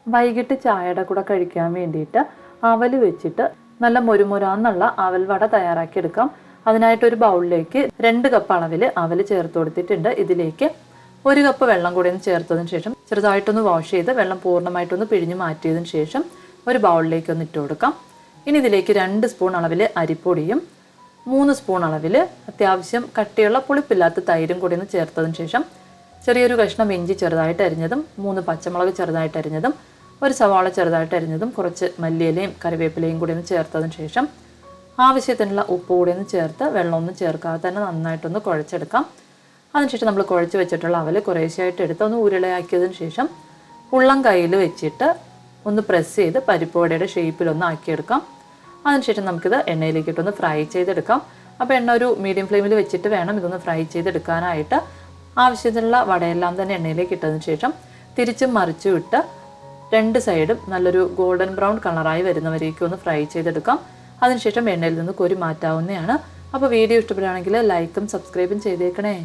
വൈകിട്ട് ചായയുടെ കൂടെ കഴിക്കാൻ വേണ്ടിയിട്ട് അവൽ വെച്ചിട്ട് നല്ല മൊരുമൊരാന്നുള്ള അവൽ വട തയ്യാറാക്കി എടുക്കാം. അതിനായിട്ടൊരു ബൗളിലേക്ക് 2 കപ്പ് അളവിൽ അവൽ ചേർത്ത് കൊടുത്തിട്ടുണ്ട്. ഇതിലേക്ക് 1 കപ്പ് വെള്ളം കൂടി ഒന്ന് ചേർത്തതിന് ശേഷം ചെറുതായിട്ടൊന്ന് വാഷ് ചെയ്ത് വെള്ളം പൂർണ്ണമായിട്ടൊന്ന് പിഴിഞ്ഞ് മാറ്റിയതിന് ശേഷം ഒരു ബൗളിലേക്ക് ഒന്ന് ഇട്ട് കൊടുക്കാം. ഇനി ഇതിലേക്ക് 2 സ്പൂൺ അളവിൽ അരിപ്പൊടിയും 3 സ്പൂൺ അളവിൽ അത്യാവശ്യം കട്ടിയുള്ള പുളിപ്പില്ലാത്ത തൈരും കൂടി ഒന്ന് ചേർത്തതിന് ശേഷം ചെറിയൊരു കഷ്ണം ഇഞ്ചി ചെറുതായിട്ട് അരിഞ്ഞതും 3 പച്ചമുളക് ചെറുതായിട്ട് അരിഞ്ഞതും 1 സവാള ചെറുതായിട്ട് അരിഞ്ഞതും കുറച്ച് മല്ലിയിലയും കറിവേപ്പിലയും കൂടി ഒന്ന് ചേർത്തതിന് ശേഷം ആവശ്യത്തിനുള്ള ഉപ്പ് കൂടി ഒന്ന് ചേർത്ത് വെള്ളമൊന്നും ചേർക്കാതെ തന്നെ നന്നായിട്ടൊന്ന് കുഴച്ചെടുക്കാം. അതിനുശേഷം നമ്മൾ കുഴച്ച് വെച്ചിട്ടുള്ള അവൽ കുറേശ്ശായിട്ട് എടുത്ത് ഒന്ന് ഉരുളയാക്കിയതിന് ശേഷം ഉള്ളം കയ്യിൽ വെച്ചിട്ട് ഒന്ന് പ്രസ് ചെയ്ത് പരിപ്പ് വടയുടെ ഷേപ്പിലൊന്ന് ആക്കിയെടുക്കാം. അതിനുശേഷം നമുക്കിത് എണ്ണയിലേക്ക് ഇട്ടൊന്ന് ഫ്രൈ ചെയ്തെടുക്കാം. അപ്പോൾ എണ്ണ ഒരു മീഡിയം ഫ്ലെയിമിൽ വെച്ചിട്ട് വേണം ഇതൊന്ന് ഫ്രൈ ചെയ്തെടുക്കാനായിട്ട്. ആവശ്യത്തിനുള്ള വടയെല്ലാം തന്നെ എണ്ണയിലേക്ക് ഇട്ടതിന് ശേഷം തിരിച്ചും മറിച്ചും ഇട്ട് 2 സൈഡും നല്ലൊരു ഗോൾഡൻ ബ്രൗൺ കളറായി വരുന്നവരേക്കും ഒന്ന് ഫ്രൈ ചെയ്തെടുക്കാം. അതിനുശേഷം എണ്ണയിൽ നിന്ന് കോരി മാറ്റാവുന്നതാണ്. അപ്പോൾ വീഡിയോ ഇഷ്ടപ്പെടുകയാണെങ്കിൽ ലൈക്കും സബ്സ്ക്രൈബും ചെയ്തേക്കണേ.